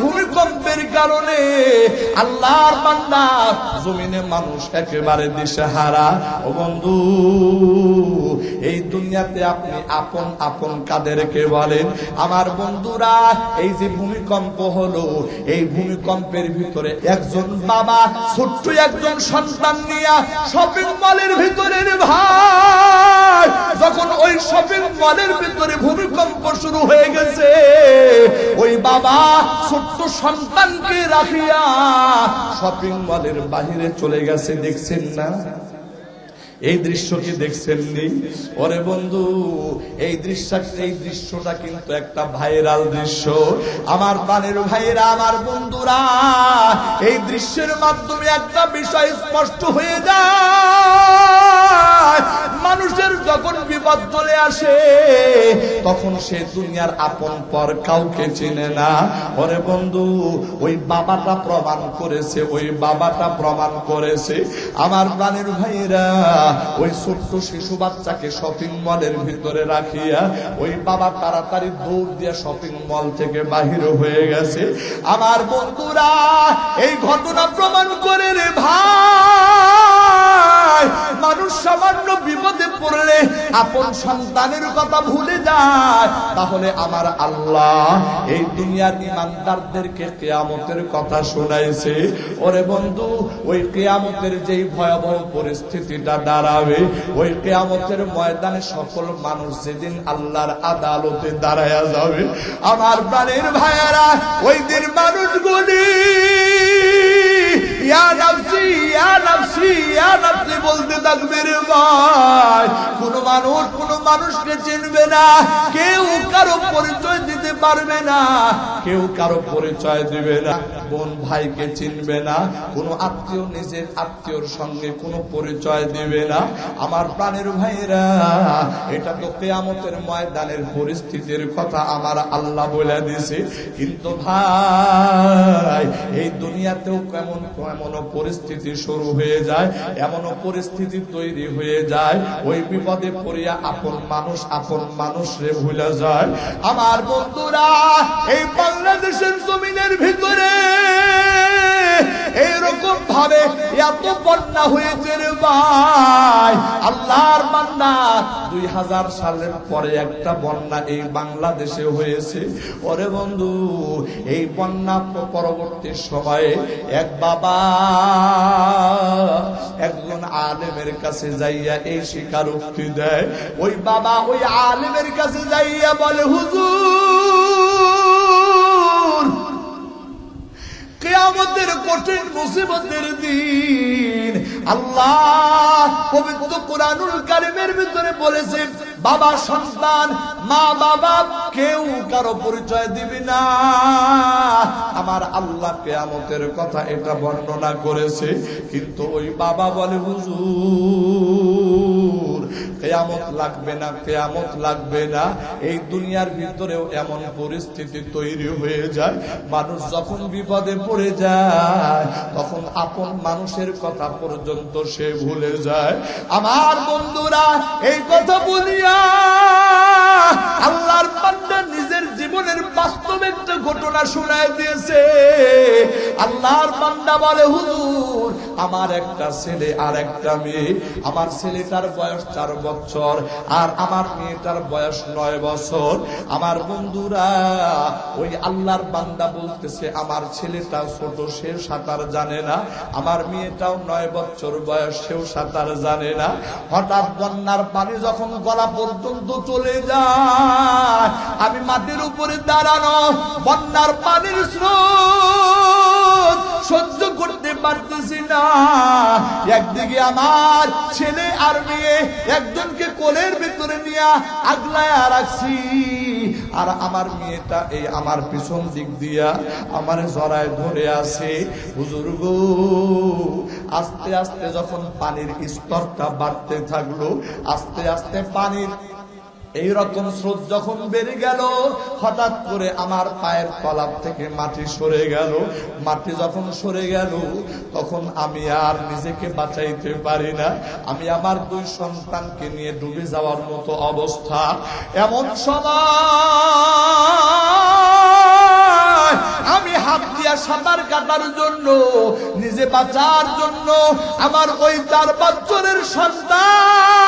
ভূমিকম্পের কারণে আল্লাহর বান্দা জমিনে মানুষ একেবারে দিশেহারা। ও বন্ধু, এই দুনিয়াতে আপনি আপন আপন কাদেরকে বলেন? আমার বন্ধুরা, এই যে ভূমিকম্প হলো, এই ভূমিকম্পের ভিতরে একজন বাবা ছোট্ট একজন সন্তান নিয়ে শপিং মলের ভিতরে, ভাই, যখন ওই শপিং মলের ভিতরে ভূমিকম্প শুরু হয়ে গেছে, ওই বাবা ছোট্ট সন্তানকে রাখিয়া শপিং মলের বাহিরে চলে গেছে। দেখছেন না এই দৃশ্য? কি দেখছেন নি? ওরে বন্ধু, এই দৃশ্যটা কিন্তু একটা ভাইরাল দৃশ্য। আমার প্রাণের ভাইরা, আমার বন্ধুরা, এই দৃশ্যের মাধ্যমে একটা বিষয় স্পষ্ট হয়ে যায়, মানুষের যখন বিপদ চলে আসে তখন সে দুনিয়ার আপন পর কাউকে চেনে না। ওরে বন্ধু, ওই বাবাটা প্রমাণ করেছে, ওই বাবাটা প্রমাণ করেছে। আমার প্রাণের ভাইরা, ওই ছোট্ট শিশু বাচ্চাকে শপিং মলের ভিতরে রাখিয়া ওই বাবা তাড়াতাড়ি দৌড় দিয়ে শপিং মল থেকে বাহির হয়ে গেছে। আমার বন্ধুরা, এই ঘটনা প্রমাণ করে রে ভাই, মানুষ সামান্য বিপদে পড়লে আপন সন্তানের কথা ভুলে যায়। তাহলে আমার আল্লাহ এই দুনিয়ার ইমানদারদেরকে কিয়ামতের কথা শোনাইছে। ওরে বন্ধু, ওই কিয়ামতের যেই ভয়াবহ পরিস্থিতিটা দাঁড়াবে, ওই কিয়ামতের ময়দানে সকল মানুষ যেদিন আল্লাহর আদালতে দাঁড়ায়া যাবে, আমার প্রাণের ভাইয়েরা, ওই দিন মানুষগুলি ইয়া নাফসি ইয়া নাফসি ইয়া নাফসি বলতে থাকবে রে ভাই। কোন মানুষকে চিনবে না, কেউ কারো পরিচয় দিতে পারবে না, কেউ কারো পরিচয় দিবে না, বোন ভাইকে চিনবে না, কোন আত্মীয় নিজের আত্মীয়র সঙ্গে কোনো পরিচয় দিবে না। আমার প্রাণের ভাইরা, এটা তো কিয়ামতের ময়দানের পরিস্থিতির কথা আমার আল্লাহ বলে দিয়েছে। কিন্তু ভাই, এই দুনিয়াতেও কেমন পরিস্থিতি শুরু হয়ে যায়, এমনও পরিস্থিতি তৈরি হয়ে যায়, ওই বিপদে পড়িয়া আপন মানুষ রে ভুলে যায়। আমার বন্ধুরা, এই বাংলাদেশের জমিনের ভিতরে এইরকম ভাবে এত বন্যা হয়েছে রে ভাই, আল্লাহর বান্দা 2000 সালের পরে একটা বন্যা এই বাংলাদেশে হয়েছে। ওরে বন্ধু, এই বন্যা পরবর্তী সময়ে এক বাবা একজন আলেমের কাছে যাইয়া এই স্বীকারোক্তি দেয়। ওই বাবা ওই আলেমের কাছে যাইয়া বলে, হুজুর, কিয়ামতের কঠিন মুসিবতের দিন আল্লাহ পবিত্র কুরআনুল কারীমের ভিতরে বলেছে, বাবা সন্তান, মা বাবা কেউ কারো পরিচয় দিবি না। আমার আল্লাহ কিয়ামতের কথা এটা বর্ণনা করেছে। কিন্তু ওই বাবা বলে, হুজুর, কিয়ামত লাগবে না, কিয়ামত লাগবে না। এই দুনিয়ার ভিতরেও এমন পরিস্থিতি তৈরি হয়ে যায়, মানুষ যখন বিপদে পড়ে যায় তখন আপন মানুষের কথা পর্যন্ত সে ভুলে যায়। আমার বন্ধুরা, এই কথা বলিয়া আল্লাহর বান্দা নিজের জীবনের বাস্তব একটা ঘটনা শোনায় দিয়েছে। আল্লাহর বান্দা বলে, হুজুর, আমার একটা ছেলে আর একটা মেয়ে, আমার ছেলেটার বয়স 4 বছর আর আমার মেয়েটার বয়স 9 বছর। আমার বন্ধুরা, ওই আল্লাহর বান্দা বলতেছে, আমার ছেলেটা ছোট, সেও সাঁতার জানে না, আমার মেয়েটাও 9 বছর বয়স, সেও সাঁতার জানে না। হঠাৎ বন্যার পানি যখন গলা পর্যন্ত চলে যায়, আমি মাটির উপরে দাঁড়ানো, বন্যার পানির স্রোত সহ্য করতে পারতেছি না। একদিকে আমার ছেলে আর মেয়ে, একজনকে কোলের ভিতরে নিয়ে আগলায়া রাখছি, আর আমার মেয়েটা এই আমার পিছন দিক দিয়া আমার জড়ায় ধরে আছে। হুজুর গো, আস্তে আস্তে যখন পানির স্তরটা বাড়তে থাকলো, আস্তে আস্তে পানির এইরকম স্রোত যখন বেড়ে গেল, হঠাৎ করে আমার পায়ের তলা থেকে মাটি সরে গেল। মাটি যখন সরে গেল, তখন আমি আর নিজেকে বাঁচাইতে পারি না, আমি আমার 2 সন্তানকে নিয়ে ডুবে যাওয়ার মতো অবস্থা। এমন সময় আমি হাত দিয়া সাঁতার কাটার জন্য, নিজে বাঁচার জন্য আমার ওই 4 বছরের সন্তান,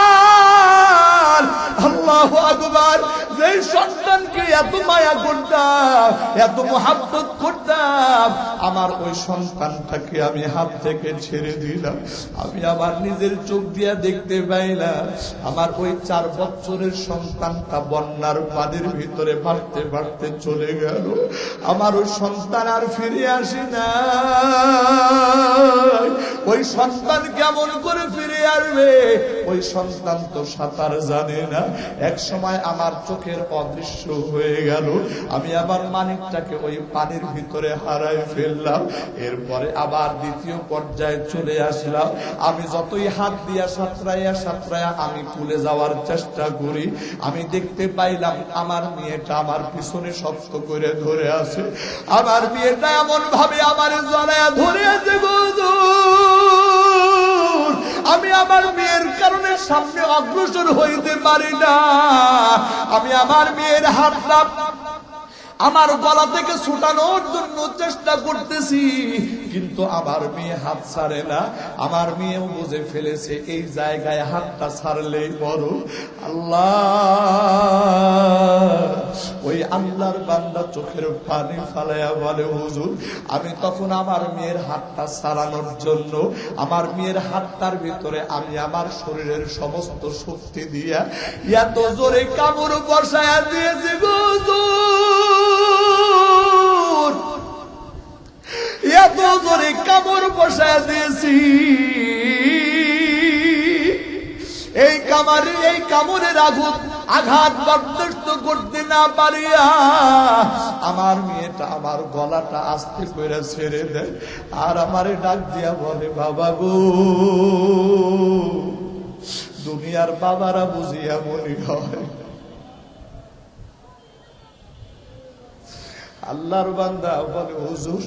আল্লাহু আকবার, যে সন্তানকে এত মায়া করতাম, এত মোহাব্বত করতাম, আমার ওই সন্তানটাকে আমি হাত থেকে ছেড়ে দিলাম। আমি আমার নিজের চোখ দিয়া দেখতে পাইলাম আমার ওই 4 বছরের সন্তানটা বন্যার পানির ভিতরে ভাসতে ভাসতে চলে গেল। আমার ওই সন্তান আর ফিরে আসে না। ওই সন্তান কেমন করে ফিরে আসবে? ওই সন্তান তো সাঁতার জানে না। এক সময় আমার চোখের অদৃশ্য হয়ে গেল। আমি আমার মানিকটাকে ওই পানির ভিতরে হারাই ফেললাম। এরপরে আবার দ্বিতীয় পর্যায়ে চলে আসলাম। আমি যতই হাত দিয়া সাঁতরাইয়া সাঁতরাইয়া আমি কুলে যাওয়ার চেষ্টা করি, আমি দেখতে পাইলাম আমার মেয়েটা আমার পিছনে শক্ত করে ধরে আছে। আমার মেয়েটা এমন ভাবে আমার জড়ায়া ধরে আছে গো হুজুর, আমি আমার মেয়ের কারণে সামনে অগ্রসর হইতে পারি না। আমি আমার মেয়ের হাতটা আমার গলা থেকে ছুটানোর জন্য চেষ্টা করতেছি, কিন্তু আমার মেয়ে হাত ছাড়ে না। আমার মেয়েও বুঝে ফেলেছে এই জায়গায় হাতটা ছাড়লেই বড়। আল্লাহ, ওই আল্লাহর বান্দা চোখের পানি ফালাইয়া বলে, হুজুর, আমি তখন আমার মেয়ের হাতটা ছাড়ানোর জন্য আমার মেয়ের হাতটার ভিতরে আমি আমার শরীরের সমস্ত শক্তি দিয়া এত জোরে কামড় বসায়া দিয়েছি হুজুর, এত জোরে কামড় বসায়া দিয়েছি, এই কামড়ের আঘাত বরদাস্ত করতে না পারিয়া আমার মেয়েটা আমার গলাটা আস্তে করে ছেড়ে দেয়। আর আমারে ডাক দিয়া বলে, বাবা গো, দুনিয়ার বাবারা বুঝি এমনই হয়। আল্লাহর বান্দা বলে, হুজুর,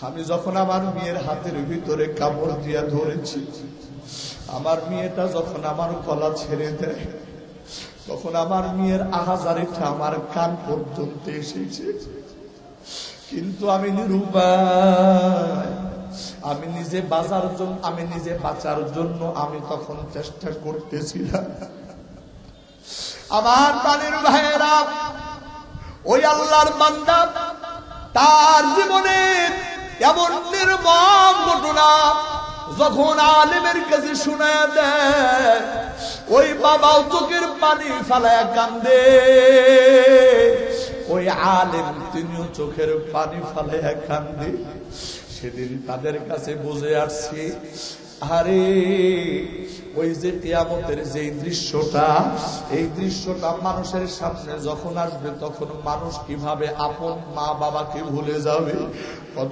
আমি যখন আমার মেয়ের হাতের ভিতরে কামড় দিয়া ধরেছি, আমার মেয়েটা যখন আমার গলা ছেড়ে দেয়, তখন আমার মেয়ের আহাজারিটা আমার কান পর্যন্ত এসেছে। কিন্তু আমি নিরুপায়, আমি নিজে বাঁচার জন্য আমি তখন চেষ্টা করতেছিলাম। আমার প্রাণের ভাইয়েরা, ওই আল্লাহর বান্দা তার জীবনে এমন নির্মম ঘটনা যখন আলেমের কাছে শোনায়া দেয়, ওই বাবাও চোখের পানি ফালায়া কান্দে, ওই আলেম তিনিও চোখের পানি ফালায়া কান্দে। সেদিন তাদের কাছে বুঝে আসছে, আরে ওই যে কিয়ামতের যে দৃশ্যটা, এই দৃশ্যটা মানুষের সামনে যখন আসবে, তখন মানুষ কিভাবে আপন মা বাবাকে ভুলে যাবে,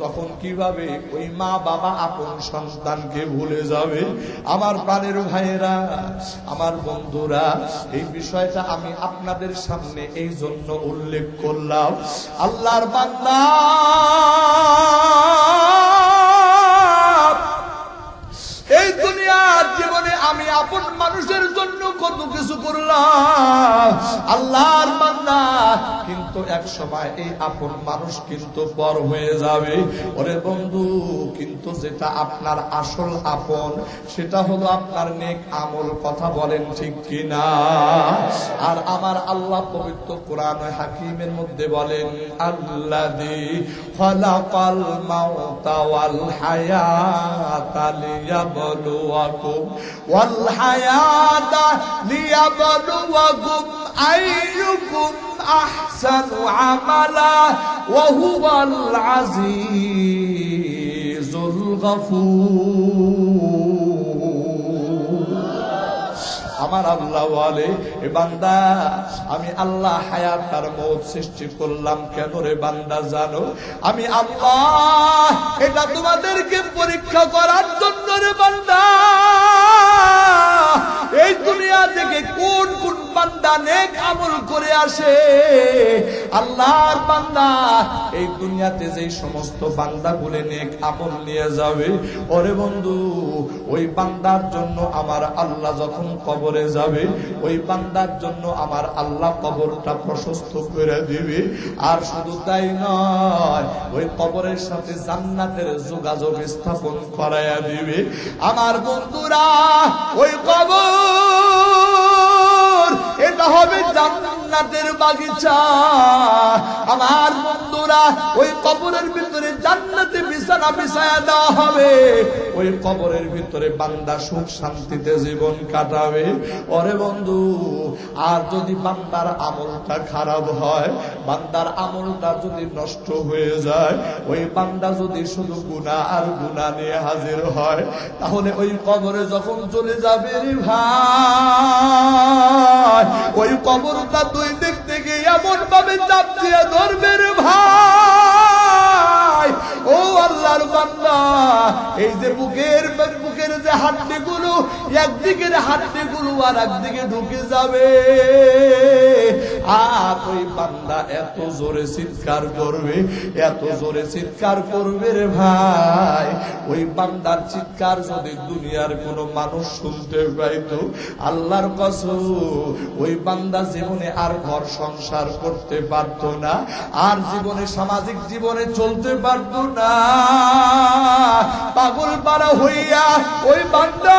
তখন কিভাবে ওই মা বাবা আপন সন্তানকে ভুলে যাবে। আমার প্রাণের ভাইয়েরা, আমার বন্ধুরা, এই বিষয়টা আমি আপনাদের সামনে এই জন্য উল্লেখ করলাম। আল্লাহর বান্দা, এই দুনিয়ার জীবনে আমি আপন মানুষের জন্য কত কিছু করলাম, আল্লাহর বান্দা, কিন্তু এক সময় এই আপন মানুষ কিন্তু পর হয়ে যাবে। ওরে বন্ধু, কিন্তু যেটা আপনার আসল আপন, সেটা হলো আপনার নেক আমল। কথা বলেন ঠিক কিনা? আর আমার আল্লাহ পবিত্র কোরআন হাকিমের মধ্যে বলেন, আল্লাযী খালাকাল মাউতা ওয়াল হায়াতা লিয়াবলুয়াকুম ওয়াল হায়াতা লিয়াবলুয়াকুম আইয়ুকুম আহসানু আমালা ওয়া হুয়াল আজিজুল গফুর। আমার আল্লাহ বলে, এ বান্দা, আমি আল্লাহ হায়াত আর মওত সৃষ্টি করলাম কেন রে বান্দা জানো? আমি আল্লাহ এটা তোমাদেরকে পরীক্ষা করার জন্য রে বান্দা। এই দুনিয়া থেকে কোন কোন বান্দা নেক আমল করে আসে, আল্লাহর বান্দা এই দুনিয়াতে যেই সমস্ত বান্দাগুলো নেক আমল নিয়ে যাবে, ওরে বন্ধু ওই বান্দার জন্য আমার আল্লাহ যখন কবরে যাবে, ওই বান্দার জন্য আমার আল্লাহ কবরটা প্রশস্ত করে দিবে। আর শুধু তাই নয়, ওই কবরের সাথে জান্নাতের যোগাযোগ স্থাপন করাইয়া দিবে। আমার বন্ধুরা, ওই কবর এটা হবে জান্নাতের বাগিচা। আমার বন্ধুরা, ওই কবরের ভিতরে জান্নাতে বিছানা বিছায়া দেওয়া হবে। ওই কবরের ভিতরে বান্দা সুখ শান্তিতে জীবন কাটাবে। ওরে বন্ধু, আর যদি বান্দার আমলটা খারাপ হয়, বান্দার আমলটা যদি নষ্ট হয়ে যায়, ওই বান্দা যদি শুধু গুনাহ আর গুনাহ নিয়ে হাজির হয়, তাহলে ওই কবরে যখন চলে যাবে রে ভাই, ওই কবরটা দুই দিক থেকে এমন ভাবে চাপ দিয়ে ধরবে রে ভাই। ও আল্লাহর বান্দা, এই যে বুকের যে হাড্ডিগুলো, একদিকের হাড্ডিগুলো আর একদিকে ঢুকে যাবে, আর ওই বান্দা এত জোরে চিৎকার করবে, এত জোরে চিৎকার করবে রে ভাই, ওই বান্দার চিৎকার যদি দুনিয়ার কোনো মানুষ শুনতে পাইতো, আল্লাহর কসম ওই বান্দা জীবনে আর ঘর সংসার করতে পারতো না, আর জীবনে সামাজিক জীবনে চলতে পারতো না। পাগল পারা হইয়া ওই বান্দা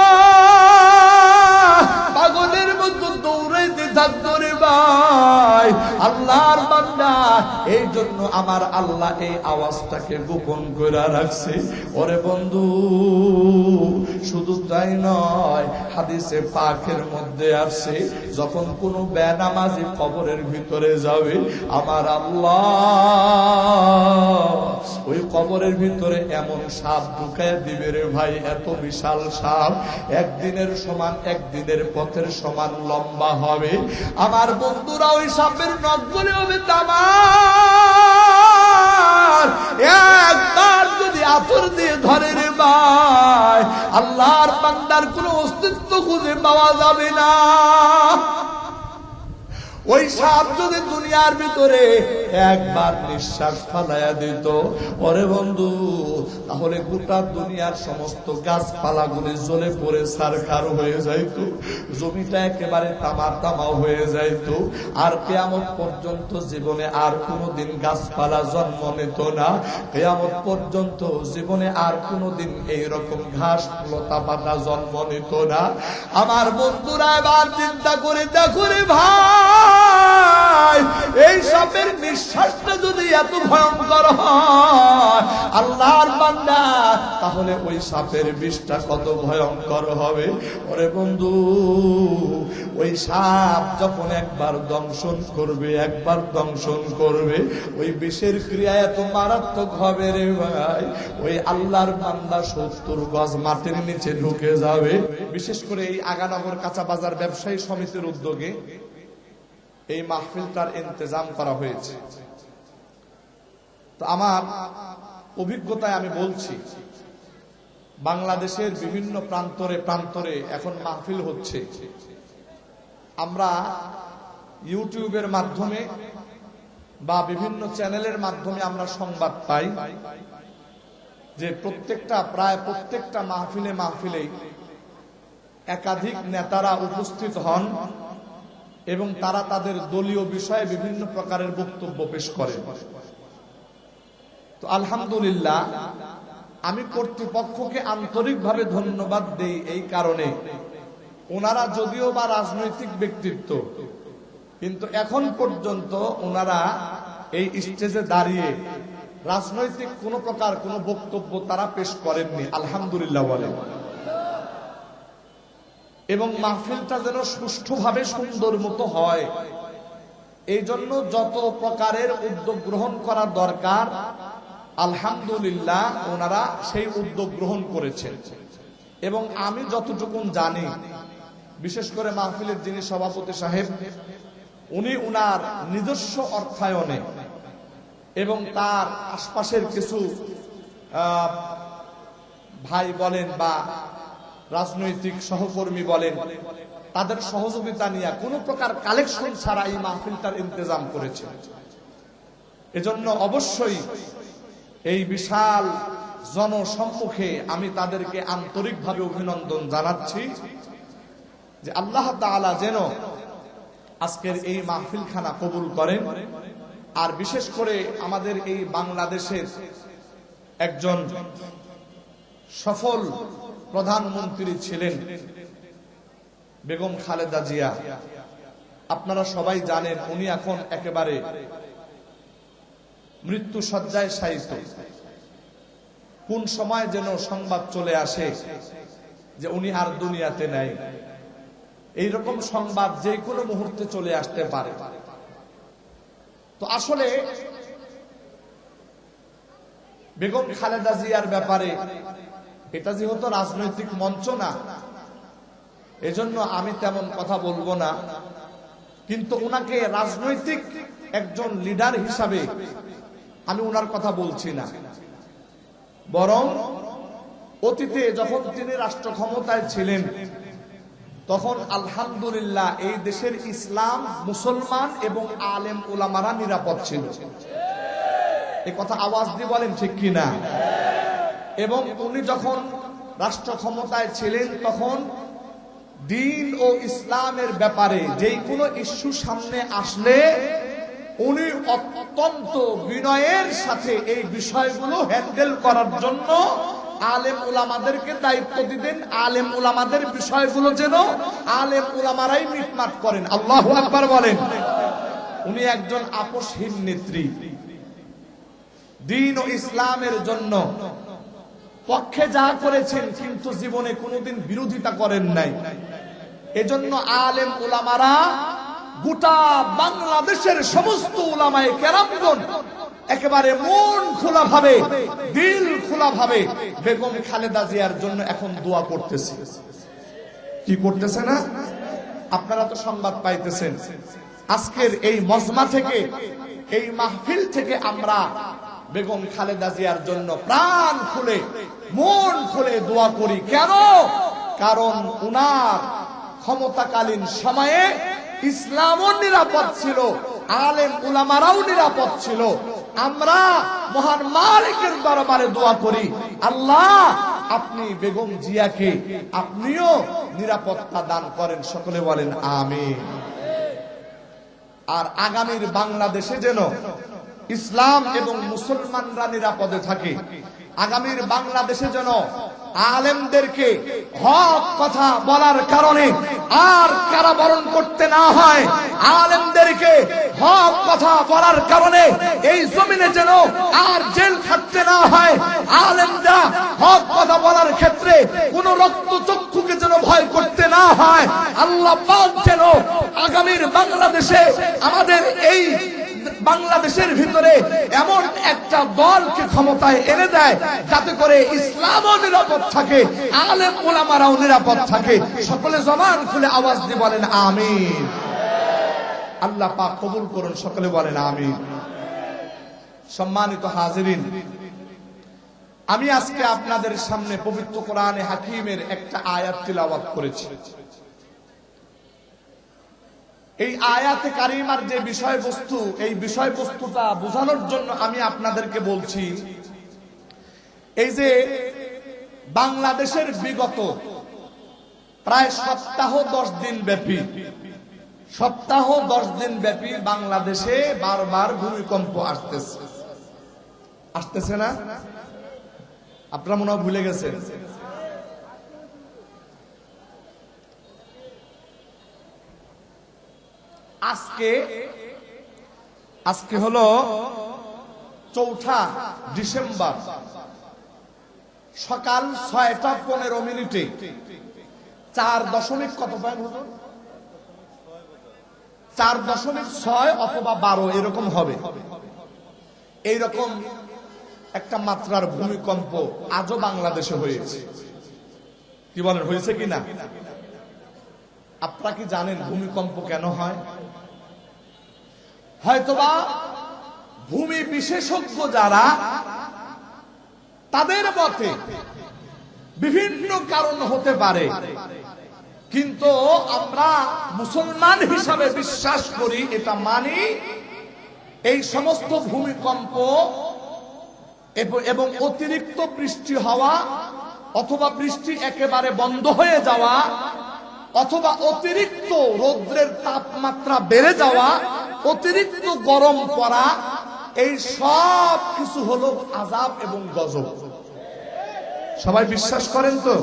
পাগলের মতো দৌড়াইতে থাকতো রে ভাই। আল্লাহর বান্দা, এই জন্য আমার আল্লাহ এই আওয়াজটাকে গোপন করে রাখছে। ওরে বন্ধু, শুধু তাই নয়, হাদিসে পাকের মধ্যে আসছে, যখন কোনো বেনামাজি কবরের ভিতরে যাবে, আমার আল্লাহ ওই কবরের ভিতরে এমন সাপ ঢুকায় দিবে রে ভাই, এত বিশাল সাপ, একদিনের সমান, একদিনের পথের সমান লম্বা হবে। আমার বন্ধুরা, ওই সাপের নখগুলো হবে তামার। একবার যদি আতর দিয়ে ধরে রে ভাই, আল্লাহর বান্দার কোনো অস্তিত্ব খুঁজে পাওয়া যাবে না। ওই সাপ যদি দুনিয়ার ভিতরে একবার নিঃশ্বাস ফালাইয়া দিত, ওরে বন্ধু, তাহলে গোটা দুনিয়ার সমস্ত গাছপালাগুলি জ্বলে পড়ে ছারখার হয়ে যাইত, জমিটা একেবারে তামা তামা হয়ে যাইত, আর কিয়ামত পর্যন্ত জীবনে আর কোনোদিন গাছপালা জন্ম নিত না। কিয়ামত পর্যন্ত জীবনে আর কোনোদিন এইরকম ঘাস লতা পাতা জন্ম নিত না। আমার বন্ধুরা, এবার চিন্তা করে দেখো রে ভাই, এই সাপের নিঃশ্বাসটা যদি এত ভয়ঙ্কর হয় আল্লাহর বান্দা, তাহলে ওই সাপের বিষটা কত ভয়ঙ্কর হবে। ওরে বন্ধু, ওই সাপ যখন একবার দংশন করবে, একবার দংশন করবে, ওই বিষের ক্রিয়া এত মারাত্মক হবে রে ভাই, ওই আল্লাহর বান্দা 70 গজ মাটির নিচে ঢুকে যাবে। বিশেষ করে এই আগানগর কাঁচা বাজার ব্যবসায়ী সমিতির উদ্যোগে এই মাহফিলটার ইন্তজাম করা হয়েছে। তো আমার অভিজ্ঞতায় আমি বলছি, বাংলাদেশের বিভিন্ন প্রান্তরে প্রান্তরে এখন মাহফিল হচ্ছে। আমরা ইউটিউবের মাধ্যমে বা বিভিন্ন চ্যানেলের মাধ্যমে আমরা সংবাদ পাই যে প্রায় প্রত্যেকটা মাহফিলে একাধিক নেতারা উপস্থিত হন এবং তারা তাদের দলীয় বিষয়ে বিভিন্ন প্রকারের বক্তব্য পেশ করেন। তো আলহামদুলিল্লাহ, আমি কর্তৃপক্ষকে আন্তরিকভাবে ধন্যবাদ দেই এই কারণে, ওনারা যদিও বা রাজনৈতিক ব্যক্তিত্ব, কিন্তু এখন পর্যন্ত ওনারা এই স্টেজে দাঁড়িয়ে রাজনৈতিক কোন প্রকার কোন বক্তব্য তারা পেশ করেননি। আলহামদুলিল্লাহ বলেন। এবং মাহফিলটা যেন সুষ্ঠুভাবে সুন্দর মতো হয়, এই জন্য যত প্রকারের উদ্যোগ গ্রহণ করা দরকার আলহামদুলিল্লাহ ওনারা সেই উদ্যোগ গ্রহণ করেছেন। এবং আমি যতটুকু জানি, বিশেষ করে মাহফিলের যিনি সভাপতি সাহেব, উনি উনার নিজস্ব অর্থায়নে এবং তার আশপাশের কিছু ভাই বলেন বা রাজনৈতিক সহকর্মী বলেন, তাদের সহযোগিতা নিয়ে কোনো প্রকার কালেকশন ছাড়া এই মাহফিলটার ইন্তজাম করেছে। এজন্য অবশ্যই এই বিশাল জনসম্মুখে আমি তাদেরকে আন্তরিকভাবে অভিনন্দন জানাচ্ছি যে আল্লাহ তাআলা যেন আজকের এই মাহফিলখানা কবুল করেন। আর বিশেষ করে আমাদের এই বাংলাদেশের একজন সফল প্রধানমন্ত্রী ছিলেন বেগম খালেদা জিয়া। আপনারা সবাই জানেন উনি এখন একেবারে মৃত্যু শয্যায় শায়িত। কোন সময় যেন সংবাদ চলে আসে যে উনি আর দুনিয়াতে নাই। এইরকম সংবাদ যে কোনো মুহূর্তে চলে আসতে পারে। তো আসলে বেগম খালেদা জিয়ার ব্যাপারে এটা যেহেতু রাজনৈতিক মঞ্চ না, এজন্য আমি তেমন কথা বলবো না, কিন্তু উনাকে রাজনৈতিক একজন লিডার হিসাবে আমি উনার কথা বলছি না, বরং অতীতে যখন তিনি রাষ্ট্র ক্ষমতায় ছিলেন তখন আলহামদুলিল্লাহ এই দেশের ইসলাম, মুসলমান এবং আলেম উলামারা নিরাপদ ছিল। এই কথা আওয়াজ দিয়ে বলেন ঠিক কিনা? এবং উনি যখন রাষ্ট্র ক্ষমতায় ছিলেন তখন দ্বীন ও ইসলামের ব্যাপারে যেই কোনো ইস্যু সামনে আসলে উনি অত্যন্ত বিনয়ের সাথে এই বিষয়গুলো হ্যান্ডেল করার জন্য আলেম উলামাদেরকে দায়িত্ব দিতেন। আলেম উলামাদের বিষয়গুলো যেন আলেম উলামারাই মিটমাট করেন। আল্লাহু আকবার বলেন। উনি একজন আপোষহীন নেত্রী, দ্বীন ও ইসলামের জন্য পক্ষে যা করেছেন কিন্তু জীবনে কোনোদিন বিরোধিতা করেন নাই। এজন্য আলেম উলামারা গোটা বাংলাদেশের সমস্ত উলামায়ে কেরামগণ একেবারে মন খোলা ভাবে, দিল খোলা ভাবে বেগম খালেদা জিয়ার জন্য এখন দোয়া করতেছে। কি করতেছে না? আপনারা তো সংবাদ পাইতেছেন। আজকের এই মজমা থেকে, এই মাহফিল থেকে আমরা বেগম খালেদা জিয়ার জন্য প্রাণ খুলে, মন খুলে দোয়া করি। কেন? কারণ উনার ক্ষমতাকালীন সময়ে ইসলামও নিরাপদ ছিল, আলেম উলামারাও নিরাপদ ছিল। আমরা মহান মালিকের দরবারে দোয়া করি, আল্লাহ আপনি বেগম জিয়াকে আপনিও নিরাপত্তা দান করেন। সকলে বলেন আমিন। আর আগামীর বাংলাদেশে যেন ইসলাম এবং মুসলমানরা নিরাপদে থাকে। আগামীর বাংলাদেশে যেন আলেমদেরকে হক কথা বলার কারণে আর কারাবরণ করতে না হয়। আলেমদেরকে হক কথা বলার কারণে এই জমিনে যেন আর জেল খাটতে না হয়। আলেমরা হক কথা বলার ক্ষেত্রে কোন রক্তচক্ষুকে যেন ভয় করতে না হয়। আল্লাহ পাক যেন আগামীর বাংলাদেশে আমাদের এই বাংলাদেশের ভিতরে এমন একটা দলকে ক্ষমতায় এনে দেয় যাতে করে ইসলামও নিরাপদ থাকে, আলেম উলামারাও নিরাপদ থাকে। সকলে জবান খুলে আওয়াজ দিয়ে বলেন আমিন। আল্লাহ পাক কবুল করুন। সকলে বলেন আমিন। সম্মানিত হাজিরিন, আমি আজকে আপনাদের সামনে পবিত্র কোরআনে হাকিমের একটা আয়াত তিলাওয়াত করেছি। এই আয়াতে কারিমার যে বিষয়বস্তু, এই বিষয়বস্তুটা বোঝানোর জন্য আমি আপনাদেরকে বলছি, এই যে বাংলাদেশের বিগত প্রায় সপ্তাহ 10 দিন ব্যাপী, সপ্তাহ 10 দিন ব্যাপী বাংলাদেশে বারবার ভূমিকম্প আসতেছে না? আপনারা মনে হয় ভুলে গেছেন। আজকে হলো 4 ডিসেম্বর সকাল 6টা 15 4 দশমিক কত পয়েন্ট হতো? 4.6 অথবা 12 এরকম হবে। এইরকম একটা মাত্রার ভূমিকম্প আজও বাংলাদেশে হয়েছে। কি বলেন, হয়েছে কিনা? আপনারা কি জানেন ভূমিকম্প কেন হয়? হয়তোবা ভূমি বিশেষজ্ঞ যারা, তাদের মতে বিভিন্ন কারণ হতে পারে। কিন্তু আমরা মুসলমান হিসাবে বিশ্বাস করি, এটা মানি, এই সমস্ত ভূমিকম্প এবং অতিরিক্ত বৃষ্টি হওয়া অথবা বৃষ্টি একেবারে বন্ধ হয়ে যাওয়া অথবা অতিরিক্ত রৌদ্রের তাপমাত্রা বেড়ে যাওয়া, অতিরিক্ত গরম পড়া, এই সব কিছু হলো আযাব এবং গজব। সবাই বিশ্বাস করেন তো?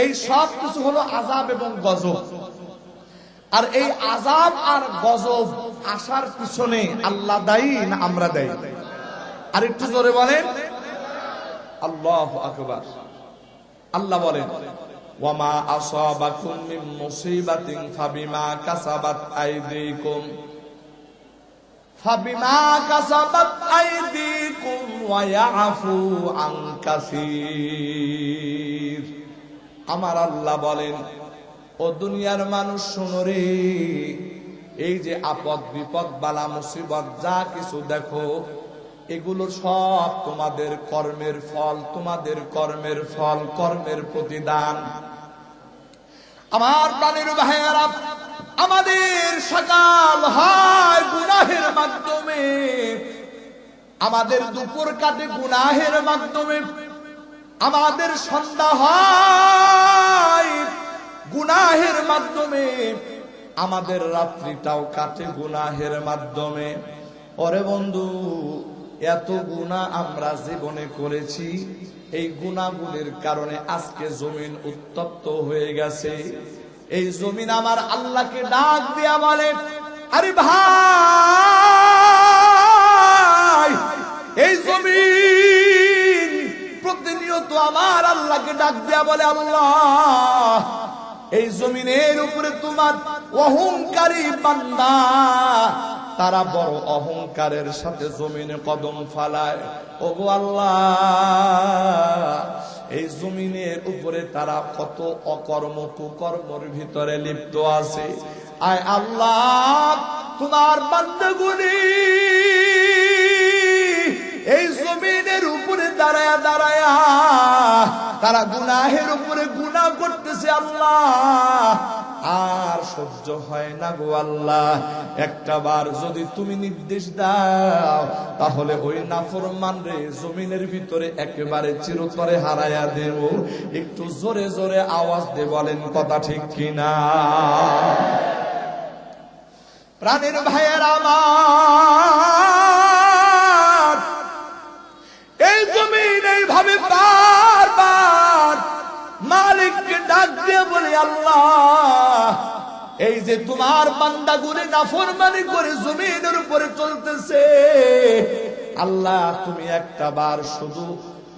এই সব কিছু হলো আযাব এবং গজব। আর এই আযাব আর গজব আসার পিছনে আল্লাহ দায়ী না আমরা দায়ী? আর একটু জোরে বলেন আল্লাহু আকবার। আল্লাহ বলেন, ওয়ামা আসাবাকুম মিন মুসিবাতিন ফাবিমা কাসাবাত আইদিকুম ওয়া ইয়াফু আন কাসীর। আমার আল্লাহ বলেন, ও দুনিয়ার মানুষ শোনো রে, এই যে আপদ বিপদ বালা মুসিবত যা কিছু দেখো, এগুলো সব তোমাদের কর্মের ফল, তোমাদের কর্মের ফল, কর্মের প্রতিদান। আমার প্রাণের ভাইয়েরা, আমাদের সকাল হয় গুনাহের মাধ্যমে, আমাদের দুপুর কাটে গুনাহের মাধ্যমে, আমাদের সন্ধ্যা হয় গুনাহের মাধ্যমে, আমাদের রাত্রিটাও কাটে গুনাহের মাধ্যমে। ওরে বন্ধু, এত গুনাহ আমরা জীবনে করেছি, এই গুনাহগুলির কারণে আজকে জমিন উত্তপ্ত হয়ে গেছে। এই জমিন আমার আল্লাহকে ডাক দিয়া বলে, আরে ভাই, এই জমিন প্রতিনিয়ত আমার আল্লাহকে ডাক দিয়া বলে, আল্লাহ, এই জমিনের উপরে তোমার অহংকারী বান্দা, তারা বড় অহংকারের সাথে জমিনে কদম ফালায়। ওগো আল্লাহ, এই জমিনের উপরে তারা কত অকর্ম কুকর্মের ভিতরে লিপ্ত আছে। আয় আল্লাহ, তোমার বান্দাগুলি এই জমিনের উপরে দাঁড়ায়া দাঁড়ায়া তারা গুনাহের উপরে গুনাহ করতেছে। আল্লাহ, আর সহ্য হয় না গো আল্লাহ, একটা বার যদি তুমি নির্দেশ দাও, তাহলে ওই নাফরমান রে জমিনের ভিতরে একেবারে চিরতরে হারায়া দেব। একটু জোরে জোরে আওয়াজ দিয়ে বলেন কথা ঠিক কিনা? প্রাণের ভাইয়ের আমার, এই জমিন এইভাবে বারবার মালিককে ডাক দিয়ে বলে, আল্লাহ, এই যে তোমার বান্দাগুলি নাফরমানি করে জমিনের উপরে চলতেছে, আল্লাহ তুমি একটা বার শুধু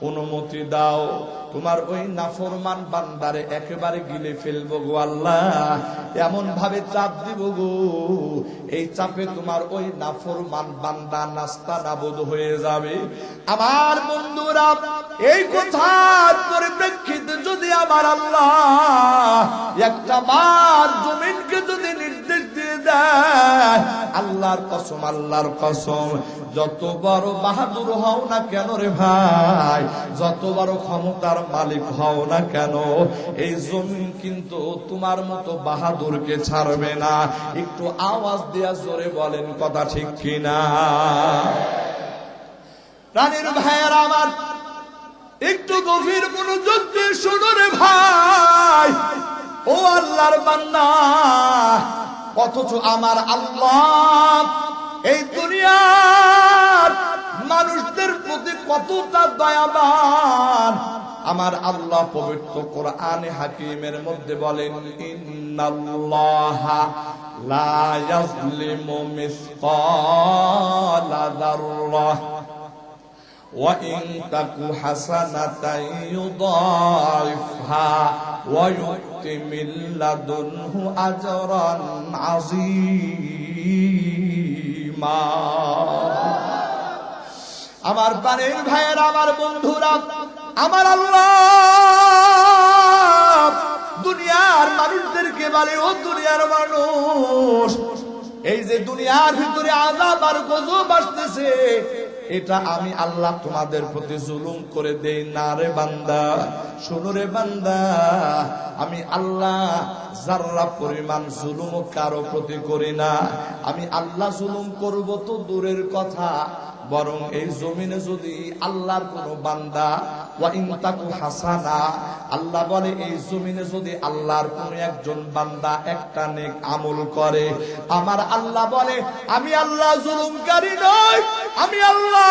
অনুমতি দাও, তোমার ওই নাফরমান বান্দারে একেবারে গিলে ফেলবো গো আল্লাহ, এমন ভাবে চাপ দিব গো, এই চাপে তোমার ওই নাফরমান বান্দা নাস্তা নাবুদ হয়ে যাবে। আমার বন্ধুরা, এই কথার পরিপ্রেক্ষিতে যদি আমার আল্লাহ একটা বার জমিনকে যদি নির্দেশ দিয়ে দেয়, আল্লাহর কসম, আল্লাহর কসম, যত বড় বাহাদুর হও না কেন রে ভাই, যত বড় ক্ষমতার মালিক হও না কেন, এই জমিন কিন্তু তোমার মতো বাহাদুরকে ছাড়বে না। একটু আওয়াজ দিয়া জোরে বলেন কথা ঠিক কিনা? প্রাণের ভাইয়ের আমার, একটু গভীর মনোযোগ দিয়ে শোনো রে ভাই, ও আল্লাহর বান্দা, অথচ আমার আল্লাহ এই দুনিয়ার মানুষদের প্রতি কতটা দয়াবান। আমার আল্লাহ পবিত্র কোরআনে হাকিমের মধ্যে বলেন, ইন্নাল্লাহা লা ইয়াজলিমু মিসকালা যাররাহ ওয়া ইন তাকু হাসানাতান ইউদাইফহা ওয়া ইউতি মিন লাদুনহু আজরান আযীমা। আমার প্রাণের ভাইয়েরা, আমার বন্ধুরা, আমার আল্লাহ দুনিয়ার মানুষদেরকে বলে, ও দুনিয়ার মানুষ, এই যে দুনিয়ার ভিতরে আযাব আর গজব আসতেছে, এটা আমি আল্লাহ তোমাদের প্রতি জুলুম করে দেই না রে বান্দা। শোনো রে বান্দা, আমি আল্লাহ যাররা পরিমাণ জুলুম কারো প্রতি করি না। আমি আল্লাহ জুলুম করব তো দূরের কথা, বরং এই জমিনে যদি আল্লাহর কোন বান্দা ওয়া ইন তাকু হাসানা, আল্লাহ বলে এই জমিনে যদি আল্লাহর কোন একজন বান্দা একটা নেক আমল করে, আমার আল্লাহ বলে আমি আল্লাহ জুলুমকারী নই। আমি আল্লাহ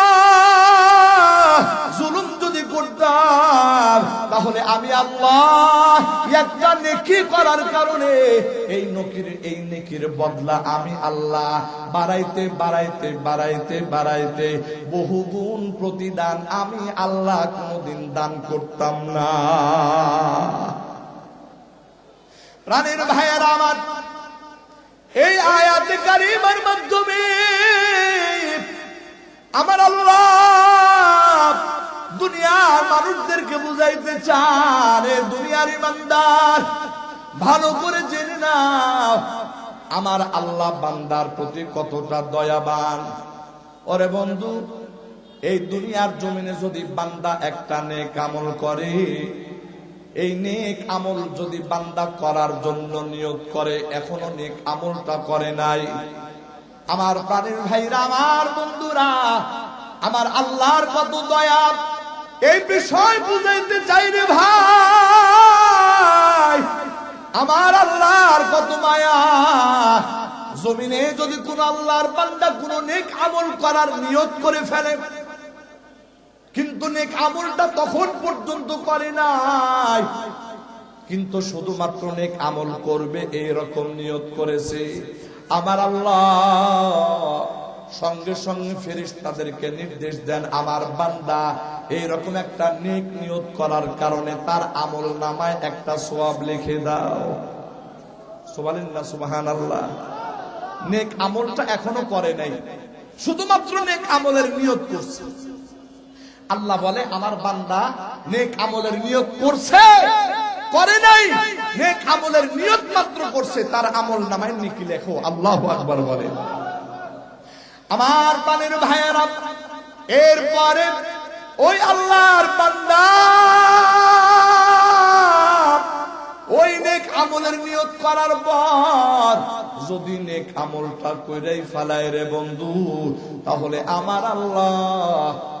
জুলুম যদি করতাম তাহলে আমি আল্লাহ একটা নেকি করার কারণে এই নেকির বদলা আমি আল্লাহ বাড়াইতে বাড়াইতে বাড়াইতে বাড়াইতে বহু গুণ প্রতিদান আমি আল্লাহ কোনদিন দান করতাম না। প্রাণের ভাইয়েরা আমার, এই আয়াতে কারিমার মাধ্যমে আমার আল্লাহ দুনিয়ার মানুষদেরকে বুঝাইতে চান, এ দুনিয়ার ইমানদার ভালো করে জেনে নাও আমার আল্লাহ বান্দার প্রতি কতটা দয়াবান। ওরে বন্ধু, এই দুনিয়ার জমিনে যদি বান্দা একটা নেক আমল করে, এই নেক আমল যদি বান্দা করার জন্য নিয়ত করে, এখনো নেক আমলটা করে নাই, আমার প্রাণের ভাইরা, আমার বন্ধুরা, আমার আল্লাহর কত দয়া, এই বিষয় বুঝাইতে চাই রে ভাই। আমার আল্লাহর কত মায়া, জমিনে যদি কোন আল্লাহর বান্দা কোন নেক আমল করার নিয়ত করে ফেলে, কিন্তু নেক আমলটা তখন পর্যন্ত করে নাই, কিন্তু শুধুমাত্র নেক আমল করবে এইরকম নিয়ত করেছে, আমার আল্লাহ সঙ্গে সঙ্গে ফেরেশতাদেরকে নির্দেশ দেন, আমার বান্দা এইরকম একটা নেক নিয়ত করার কারণে তার আমল নামায় একটা সওয়াব লিখে দাও। সুবহানাল্লাহ, সুবহানাল্লাহ। নেক আমলটা এখনো করে নাই, শুধুমাত্র নেক আমলের নিয়ত করছে। আল্লাহ বলে আমার বান্দা নেক আমলের নিয়ত করছে, করে নাই, নেক আমলের নিয়ত মাত্র করছে, তার আমল নামায় নেকি লেখো। আল্লাহু আকবার বলে। আমার প্রাণের ভাইয়েরা, এরপরে ওই আল্লাহর বান্দা ওই নেক আমলের নিয়ত করার পর যদি নেক আমলটা কইরাই ফেলায় রে বন্ধু, তাহলে আমার আল্লাহ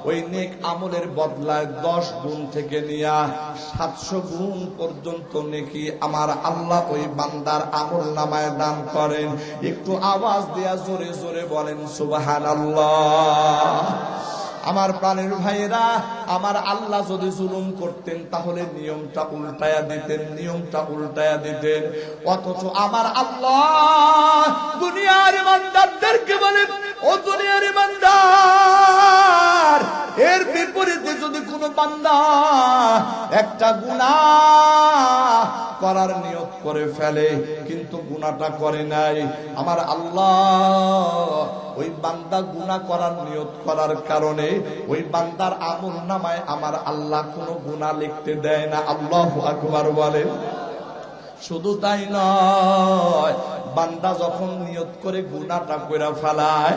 ওই নেক আমলের বদলায় 10 গুণ থেকে নিয়া 700 গুণ পর্যন্ত নেকি আমার আল্লাহ ওই বান্দার আমল নামায় দান করেন। একটু আওয়াজ দেয়া জোরে জোরে বলেন সুবহানাল্লাহ। আমার প্রাণের ভাইয়েরা, আমার আল্লাহ যদি জুলুম করতেন তাহলে নিয়মটা উল্টায়া দিতেন, নিয়মটা উল্টায়া দিতেন। অথচ আমার আল্লাহ দুনিয়ার ইমানদারদেরকে বলেন, ও দুনিয়ার ইমানদার, এর বিপরীতে যদি কোনো বান্দা একটা গুনাহ করার নিয়ত করে ফেলে কিন্তু গুনাহটা করে নাই, আমার আল্লাহ ওই বান্দা গুনাহ করার নিয়ত করার কারণে ওই বান্দার আমল নামায় আমার আল্লাহ কোনো গুনাহ লিখতে দেয় না। আল্লাহু আকবার বলেন। শুধু তাই নয়, বান্দা যখন নিয়ত করে গুনাহটা কইরা ফেলায়,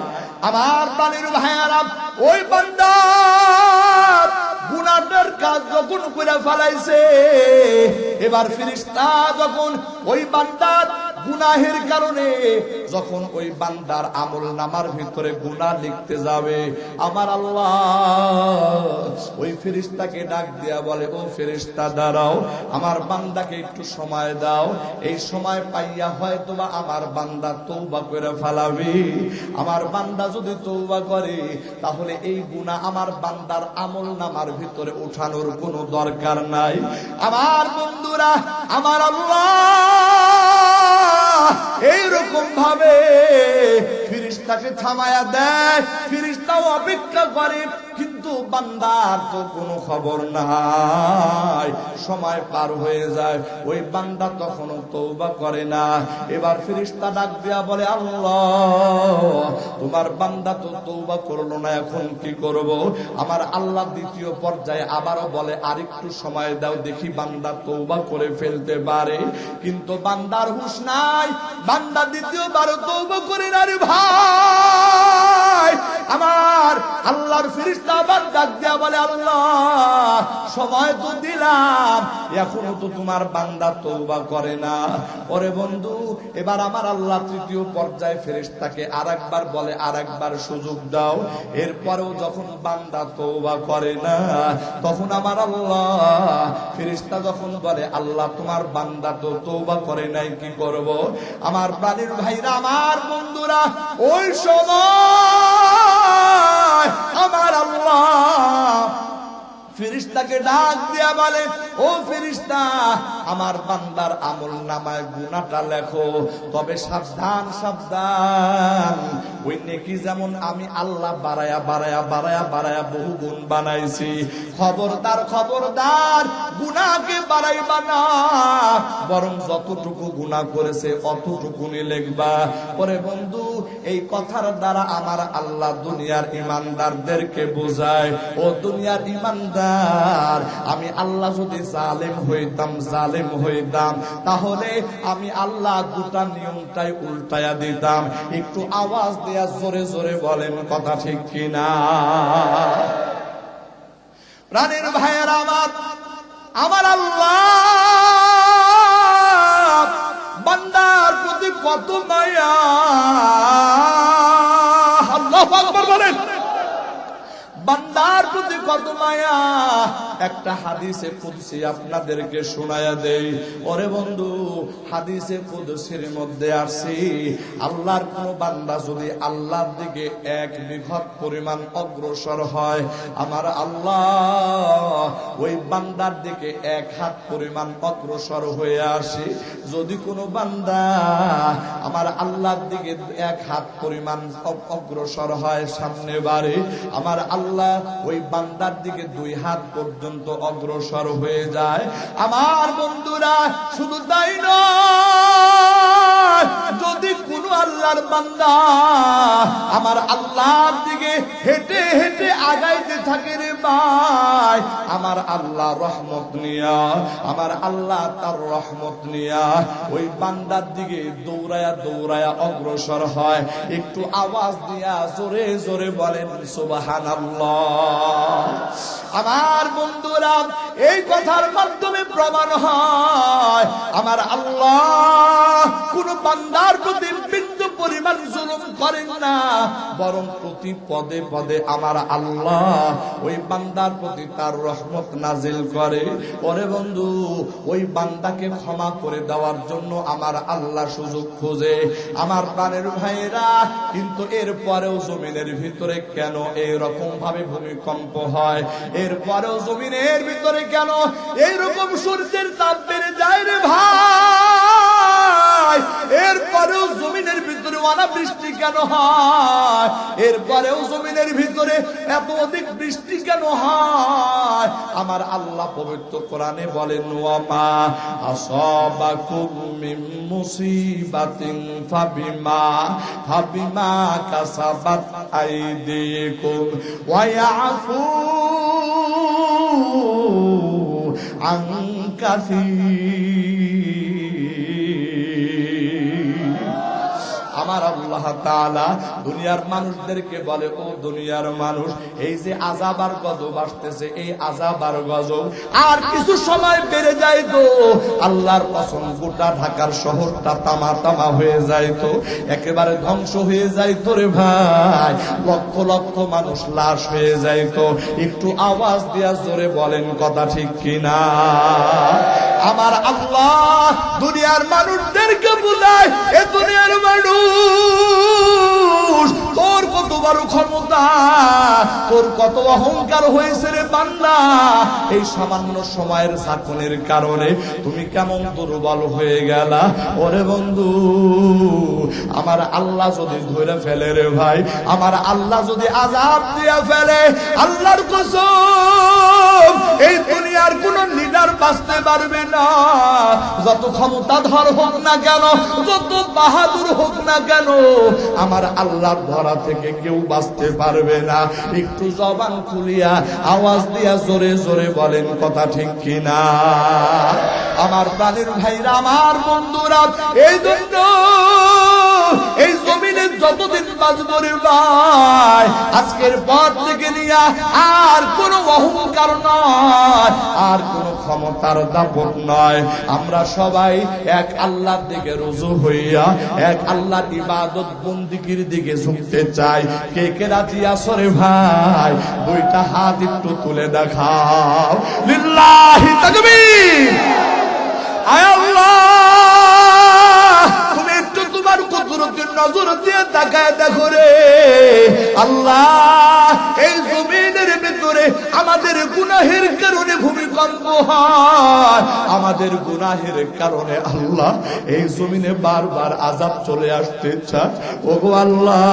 আমার প্রাণের ভাইয়ারা, ওই বান্দা গুনাহটার কাজ যখন কইরা ফেলাইছে, এবার ফেরেশতা যখন ওই বান্দার গুনাহের কারণে যখন ওই বান্দার আমল নামার ভিতরে গুনাহ লিখতে যাবে, আমার আল্লাহ ওই ফেরেশতাকে ডাক দিয়া বলে, ও ফেরেশতা দাঁড়াও, আমার বান্দাকে একটু সময় দাও, এই সময় পাইয়া হয়তোবা আমার বান্দা তওবা করে ফেলাবে। আমার বান্দা যদি তওবা করে তাহলে এই গুনাহ আমার বান্দার আমল নামার ভিতরে ওঠানোর কোনো দরকার নাই। আমার বন্ধুরা, আমার আল্লাহ এইরকম ভাবে ফেরেশতাকে থামায়া দেয়, ফেরেশতাও অপেক্ষা করে, কিন্তু বান্দার তো কোনো খবর নাই, সময় পার হয়ে যায়, ওই বান্দা তখনও তওবা করে না। এবার ফেরেশতা ডাক দিয়া বলে, আল্লাহ তোমার বান্দা তো তওবা করলো না, এখন কি করব? আমার আল্লাহ দ্বিতীয় পর্যায়ে আবারও বলে, আরেকটু সময় দাও, দেখি বান্দা তওবা করে ফেলতে পারে। কিন্তু বান্দার হুঁশ নাই, বান্দা দ্বিতীয়বার তওবা করে না রে ভাই। আমার আল্লাহ পর ফেরেশতা আবার ডাক দিয়া বলে আল্লাহ সময় তো দিলাম এখনো তো তোমার বান্দা তওবা করে না। ওরে বন্ধু এবার আমার আল্লাহ তৃতীয় পর্যায়ে ফেরেশতাকে আরেকবার বলে আরেকবার সুযোগ দাও। এরপরেও যখন বান্দা তওবা করে না তখন আমার আল্লাহ ফেরেশতা যখন বলে আল্লাহ তোমার বান্দা তো তওবা করে নাই কি করব। আমার প্রাণের ভাইরা আমার বন্ধুরা ওই সময় আমার আল্লাহ ফেরেশতাকে ডাক দিয়া বলে ও ফেরেশতা আমার বান্দার আমল নামায় গুনাহটা লেখো, তবে সাবধান সাবধান ওই নেকি যেমন আমি আল্লাহ বাড়ায়া বাড়ায়া বাড়ায়া বাড়ায়া বহু গুণ বানাইছি, খবরদার খবরদার গুনাহকে বাড়াইবা না, বরং যতটুকু গুনাহ করেছে অতটুকুনি লিখবা। পরে বন্ধু এই কথার দ্বারা আমার আল্লাহ দুনিয়ার ইমানদারদেরকে বোঝায় ও দুনিয়ার ইমানদার আমি আল্লাহ যদি জালেম হইতাম তাহলে আমি আল্লাহ দুটা নিয়মটাই উল্টায়া দিতাম। একটু আওয়াজ দেয়া জোরে জোরে বলেন কথা ঠিক কিনা। প্রাণের ভাইয়েরা আমার আল্লাহ বান্দার প্রতি কত মায়া, আল্লাহু আকবার বলেন, বান্দার প্রতি কত মায়া। একটা হাদিসে কুদসি আপনাদেরকে শোনায়া দেই। ওরে বন্ধু হাদিসে কুদসির মধ্যে আসি আল্লাহর কোন বান্দা যদি আল্লাহর দিকে এক বিঘত পরিমাণ অগ্রসর হয় আমার আল্লাহ ওই বান্দার দিকে এক হাত পরিমাণ অগ্রসর হয়ে আসে। যদি কোনো বান্দা আমার আল্লাহর দিকে এক হাত পরিমাণ অগ্রসর হয় সামনে বাড়ে আমার আল্লাহ ওই বান্দার দিকে দুই হাত পর্যন্ত অগ্রসর হয়ে যায়। আমার বন্ধুরা শুধু তাই নয়, যদি কোন আল্লাহর বান্দা আমার আল্লাহর দিকে হেঁটে হেঁটে আগাইতে থাকে রে ভাই আমার আল্লাহ রহমত নিয়া আমার আল্লাহ তার রহমত নিয়া ওই বান্দার দিকে দৌড়ায়া দৌড়ায়া অগ্রসর হয়। একটু আওয়াজ দিয়া জোরে জোরে বলেন সুবহানাল্লাহ। আমার বন্ধুরা এই কথার মাধ্যমে প্রমাণ হয় আমার আল্লাহ কোন বান্দার প্রতি বিন্দু পরিমাণ জুলুম করেন না, বরং প্রতি পদে পদে আমার আল্লাহ ওই বান্দার প্রতি তার রহমত নাজিল করে। ওরে বন্ধু ওই বান্দাকে ক্ষমা করে দেওয়ার জন্য আমার আল্লাহ সুযোগ খোঁজে। আমার প্রাণের ভাইরা কিন্তু এরপরেও জমিনের ভিতরে কেন এইরকম ভাবে ভূমিকম্প হয়, এরপরেও জমিনের ভিতরে কেন এইরকম সূর্যের তাপ বেড়ে যায় রে ভাই, এরপরেও জমিনের ভিতরে অনাবৃষ্টি কেন হয়, এরপরেও জমিনের ভিতরে এত অধিক বৃষ্টি কেন হয়। আমার আল্লাহ পবিত্র কোরআনে বলেন ওয়ামা আসাবাকুম মিন মুসিবাতিন ফাবিমা কাসাবাত আইদিকুম ওয়া ইয়াফু আন কাসীর। আমার আল্লাহ তাআলা দুনিয়ার মানুষদেরকে বলে ও দুনিয়ার মানুষ এই যে আযাব আর গজব আসতেছে এই আযাব আর গজব আর কিছু সময় বেড়ে যায় তো আল্লাহর কসম গোটা ঢাকার শহরটা তামা হয়ে যায় তো একেবারে ধ্বংস হয়ে যায় তো রে ভাই, লক্ষ লক্ষ মানুষ লাশ হয়ে যায় তো। একটু আওয়াজ দিয়া জোরে বলেন কথা ঠিক কিনা। আমার আল্লাহ দুনিয়ার মানুষদেরকে বুঝায় এ দুনিয়ার মানুষ তোর কত বড় ক্ষমতা, তোর কত অহংকার হয়েছে রে বান্দা, এই সামান্য সময়ের সাকনের কারণে তুমি কেমন দুর্বল হয়ে গেলা। ওরে বন্ধু আমার আল্লাহ যদি ধরে ফেলে রে ভাই, আমার আল্লাহ যদি আযাব দিয়ে ফেলে, আল্লাহর কসম এই দুনিয়ার কোন লিডার বাঁচতে পারবে না, যত ক্ষমতাধর হোক না কেন, যত বাহাদুর হোক না কেন, আমার আল্লাহর ধরা থেকে কেউ বাঁচতে পারবে না। একটু জবান খুলিয়া আওয়াজ দিয়া জোরে জোরে বলেন কথা ঠিক কিনা। আমার প্রাণের ভাইরা আমার বন্ধুরা এই জন্য এই জমিনে যতদিন বাঁচবো রে ভাই। আজকের পর থেকে নিয়া আর কোনো অহংকার নয়, আর কোনো ক্ষমতার দাপট নয়। আমরা সবাই এক আল্লাহর দিকে রুজু হইয়া এক আল্লাহর ইবাদত বন্দিগির দিকে ঝুঁকতে চাই। কে কে রাজি আছো রে ভাই? দুইটা হাত একটু তুলে দেখাও। লিল্লাহি তাকবীর। আয় আল্লাহ, তুমি একটু তোমার কুদরতের নজর দিয়ে তাকায় দেখো রে আল্লাহ। এই জমিনের ভিতরে আমাদের গুনাহের কারণে ভূমিকম্প হয়, আমাদের গুনাহের কারণে আল্লাহ এই জমিনে বারবার আযাব চলে আসতে চায়। ওগো আল্লাহ,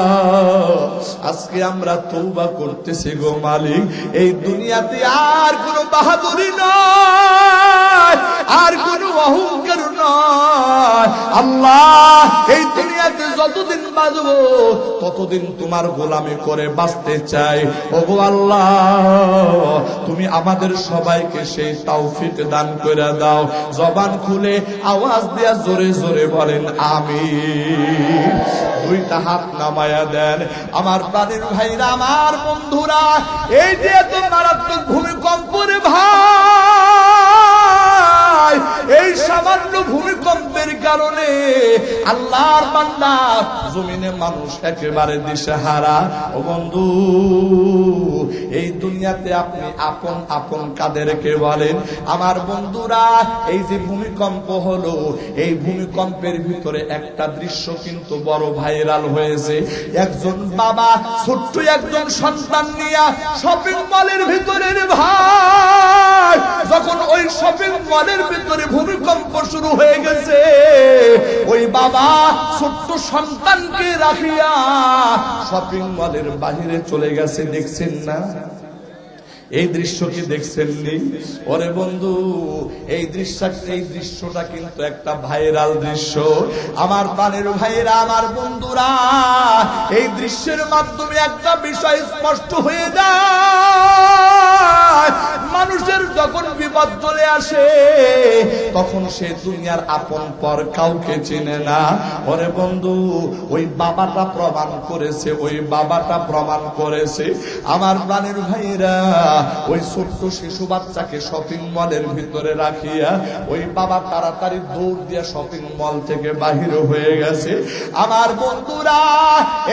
আজকে আমরা তওবা করতেছি গো মালিক। এই দুনিয়াতে আর কোনো বাহাদুরি নয়, আর কোনো অহংকার নয় আল্লাহ। এই দুনিয়াতে যতদিন বাঁচবো ততদিন তোমার গোলামি করে বাঁচতে চাই। ওগো আল্লাহ, তুমি আমাদের সবাইকে সেই তৌফিক দান করে দাও। জবান খুলে আওয়াজ দিয়া জোরে জোরে বলেন আমিন। দুইটা হাত নামায়া দেন আমার প্রাণের ভাইরা, আমার বন্ধুরা। এই যে এত মারাত্মক ভূমিকম্প রে ভাই, এই সামান্য ভূমিকম্পের কারণে আল্লাহর বান্দা জমিনে মানুষ একেবারে দিশেহারা। ও বন্ধু, এই দুনিয়াতে আপনি আপন আপন কাদেরকে বলেন? আমার বন্ধুরা, এই যে ভূমিকম্প হলো, এই ভূমিকম্পের ভিতরে একটা দৃশ্য কিন্তু বড় ভাইরাল হয়েছে। একজন বাবা ছোট্ট একজন সন্তান নিয়ে শপিং মলের ভিতরে রে ভাই, যখন ওই শপিং মলের ভিতরে ভূমিকম্প শুরু হয়ে গেছে, ওই বাবা ছোট্ট সন্তানকে রাখিয়া শপিং মলের বাহিরে চলে গেছে। দেখছেন না এই দৃশ্য? কি দেখছেন নি? ওরে বন্ধু, এই দৃশ্যটা কিন্তু একটা ভাইরাল দৃশ্য। আমার প্রাণের ভাইরা, আমার বন্ধুরা, এই দৃশ্যের মাধ্যমে একটা বিষয় স্পষ্ট হয়ে যায়। মানুষের যখন বিপদ চলে আসে তখন সে দুনিয়ার আপন পর কাউকে চেনে না। ওরে বন্ধু, ওই বাবাটা প্রমাণ করেছে, ওই বাবাটা প্রমাণ করেছে। আমার প্রাণের ভাইরা, ওই ছোট্ট শিশু বাচ্চাকে শপিং মলের ভিতরে রাখিয়া ওই বাবা তাড়াতাড়ি দৌড় দিয়া শপিং মল থেকে বাহির হয়ে গেছে। আমার বন্ধুরা,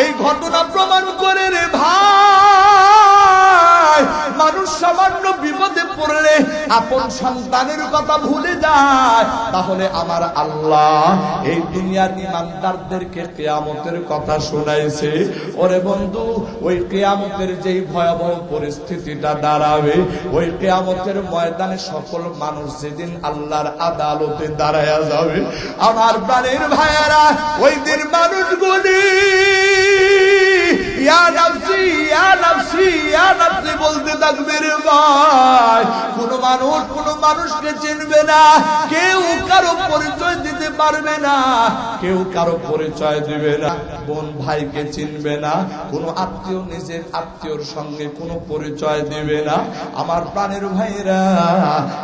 এই ঘটনা প্রমাণ করে রে ভাই, মানুষ সামান্য বিপদে পড়লে আপন সন্তানের কথা ভুলে যায়। তাহলে আমার আল্লাহ এই দুনিয়ার ইমানদারদেরকে কিয়ামতের কথা শোনাইছে। ওরে বন্ধু, ওই কিয়ামতের যেই ভয়াবহ পরিস্থিতিটা দাঁড়াবে, ওই কিয়ামতের ময়দানে সকল মানুষ যেদিন আল্লাহর আদালতে দাঁড়ায়া যাবে, আমার প্রাণের ভাইয়েরা, ওই দিন মানুষগুলি ইয়া নাফসি ইয়া নাফসি ইয়া নাফসি বলতে থাকবে রে ভাই। কোন মানুষকে চিনবে না, কেউ কারো পরিচয় দিতে পারবে না, কেউ কারো পরিচয় দিবে না। বোন ভাইকে চিনবে না, কোন আত্মীয় নিজের আত্মীয়র সঙ্গে কোনো পরিচয় দিবে না। আমার প্রাণের ভাইরা,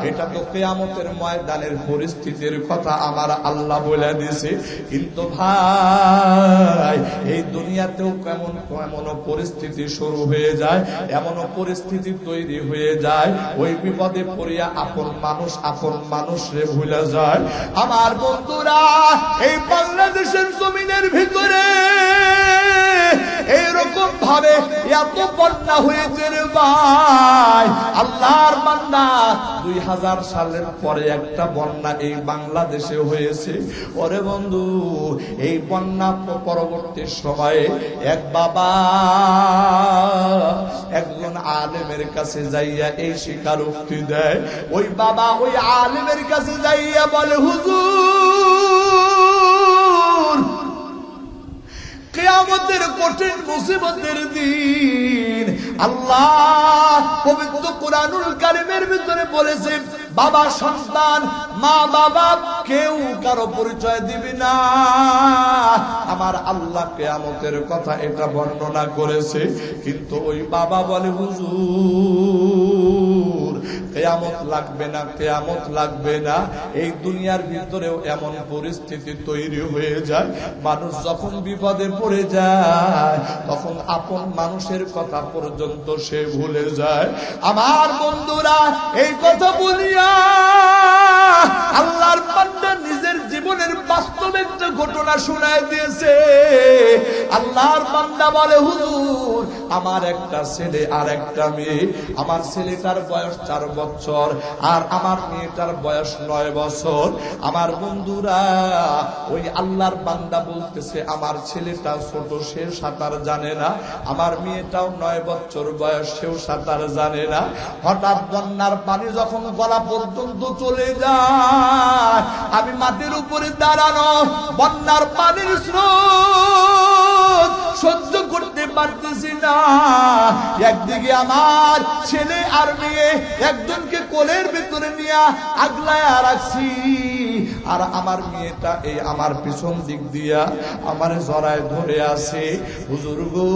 এটা তো কিয়ামতের ময়দানের পরিস্থিতির কথা আমার আল্লাহ বলে দিয়েছে। কিন্তু ভাই, এই দুনিয়াতেও কেমন পরিস্থিতি শুরু হয়ে যায়, এমনও পরিস্থিতি তৈরি হয়ে যায়, ওই বিপদে পড়িয়া আপন মানুষ রে ভুলে যায়। আমার বন্ধুরা, এই বাংলাদেশের জমিনের ভিতরে এইরকম ভাবে এত বন্যা হয়েছে রে ভাই। আল্লাহর বান্দা, 2000 সালের পরে একটা বন্যা এই বাংলাদেশে হয়েছে। ওরে বন্ধু, এই বন্যা পরবর্তী সময়ে এক বাবা একজন আলেমের কাছে যাইয়া এই স্বীকারোক্তি দেয়। ওই বাবা ওই আলেমের কাছে যাইয়া বলে, হুজুর, কিয়ামতের কঠিন মুসিবতের দিন আল্লাহ পবিত্র কুরআনুল কারীমের ভিতরে বলেছে, বাবা সন্তান, মা বাবা কেউ কারো পরিচয় দিবে না। আমার আল্লাহ কিয়ামতের কথা এটা বর্ণনা করেছে। কিন্তু ওই বাবা বলে, হুজুর, কিয়ামত লাগবে না, কিয়ামত লাগবে না। এই দুনিয়ার ভিতরেও এমন পরিস্থিতি তৈরি হয়ে যায়, মানুষ যখন বিপদে পড়ে যায় তখন আপন মানুষের কথা পর্যন্ত সে ভুলে যায়। আমার বন্ধুরা, এই কথা বলিয়া আল্লাহর বান্দা নিজের জীবনের বাস্তব একটা ঘটনা শোনায় দিয়েছে। আল্লাহর বান্দা বলে, হুজুর আমার একটা ছেলে আর একটা মেয়ে, আমার ছেলেটার বয়স 4 বছর আর আমার মেয়েটার বয়স 9 বছর। আমার বন্ধুরা, ওই আল্লাহর বান্দা বলতেছে আমার ছেলেটা ছোট, সে সাঁতার জানে না, আমার মেয়েটাও 9 বছর বয়স, সেও সাঁতার জানে না। হঠাৎ বন্যার পানি যখন গলা পর্যন্ত চলে যায়, আমি মাটির উপরে দাঁড়ানো, বন্যার পানির স্রোত সহ্য করতে পারতেছি না। একদিকে আমার ছেলে আর মেয়ে, একজনকে কোলের ভিতরে নিয়ে আগলায় রাখছি, আর আমার মেয়েটা এই আমার পিছন দিক দিয়া আমার জড়ায় ধরে আছে। হুজুর গো,